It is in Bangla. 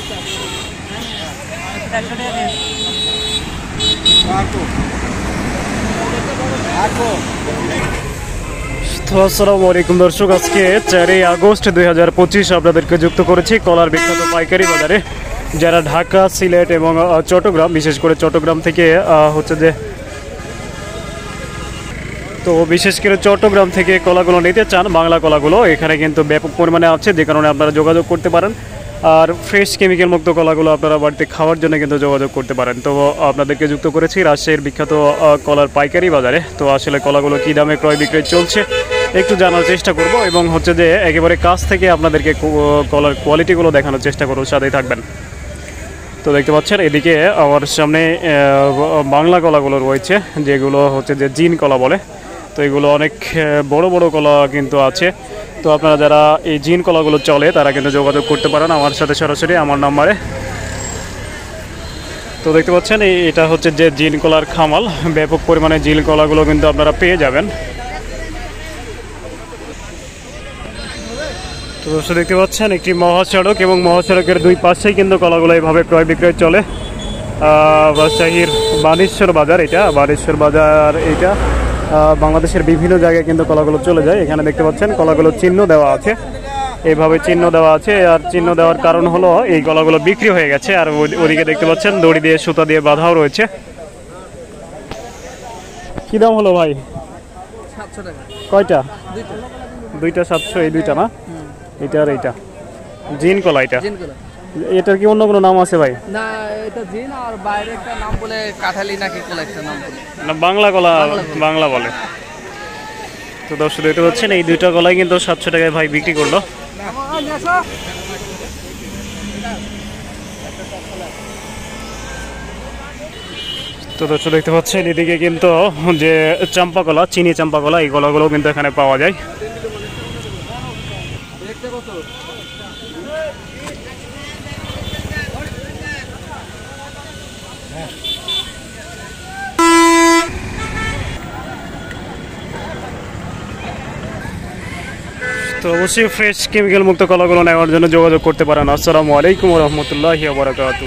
তো আসসালামু আলাইকুম দর্শক, আজকে 4 আগস্ট 2025 আপনাদেরকে যুক্ত করেছি কলার বিখ্যাত পাইকারি বাজারে। যারা ঢাকা, সিলেট এবং চট্টগ্রাম, বিশেষ করে চট্টগ্রাম থেকে বিশেষ করে চট্টগ্রাম থেকে কলাগুলো নিতে চান, বাংলা কলাগুলো এখানে কিন্তু ব্যাপক পরিমাণে আছে, যে কারণে আপনারা যোগাযোগ করতে পারেন। আর ফ্রেশ কেমিক্যাল মুক্ত কলাগুলো আপনারা বাড়িতে খাওয়ার জন্য কিন্তু যোগাযোগ করতে পারেন। তো আপনাদেরকে যুক্ত করেছি রাজশাহীর বিখ্যাত কলার পাইকারি বাজারে। তো আসলে কলাগুলো কী দামে ক্রয় বিক্রয় চলছে একটু জানার চেষ্টা করব, এবং যে একেবারে কাছ থেকে আপনাদেরকে কলার কোয়ালিটিগুলো দেখানোর চেষ্টা করব, সাথেই থাকবেন। তো দেখতে পাচ্ছেন এদিকে আমার সামনে বাংলা কলাগুলো রয়েছে, যেগুলো যে জিন কলা বলে। তো এগুলো অনেক বড় বড় কলা কিন্তু আছে। তো আপনারা যারা এই জিন কলাগুলো চলে তারা কিন্তু যোগাযোগ করতে পারেন আমার সাথে সরাসরি আমার নাম্বারে। তো দেখতে পাচ্ছেন এটা যে জিন কলার খামাল, ব্যাপক পরিমাণে জিন কলাগুলো কিন্তু আপনারা পেয়ে যাবেন। তো দর্শক দেখতে পাচ্ছেন একটি মহাসড়ক, এবং মহাসড়কের দুই পাশেই কিন্তু কলাগুলো এইভাবে ক্রয় বিক্রয় চলে। রাজশাহীর বানেশ্বর বাজার, এটা বানেশ্বর বাজার, এটা বাংলাদেশের বিভিন্ন জায়গায় কিন্তু কলাগুলো চলে যায়। এখানে দেখতে পাচ্ছেন কলাগুলো চিহ্ন দেওয়া আছে, এইভাবে চিহ্ন দেওয়া আছে। আর চিহ্ন দেওয়ার কারণ হলো এই কলাগুলো বিক্রি হয়ে গেছে। আর ওদিকে দেখতে পাচ্ছেন দড়ি দিয়ে, সুতা দিয়ে বাঁধাও রয়েছে। কি দাম হলো ভাই? 700 টাকা। কয়টা? দুইটা 700। এই দুইটা না, এটা আর এইটা জিন কলা। এটার কি অন্য কোনো নাম আছে ভাই? না, এটা জিন, আর বাইরে একটা নাম বলে কাঠালি নাকি কলা একটা নাম বলে। না, বাংলা কলা, বাংলা বলে। তো দর্শক দেখতে পাচ্ছেন এই দুইটা কলাই কিন্তু 700 টাকায় ভাই বিক্রি করলো। তো দর্শক দেখতে পাচ্ছেন এদিকে কিন্তু যে চাম্পা কলা, চিনি চাম্পা কলা, এই কলাগুলো কিন্তু এখানে পাওয়া যায়। তো অবশ্যই ফ্রেশ কেমিক্যাল মুক্ত কলাগুলো নেওয়ার জন্য যোগাযোগ করতে পারেন। আসসালামু আলাইকুম ওয়া রাহমাতুল্লাহি ওয়া বারাকাতুহু।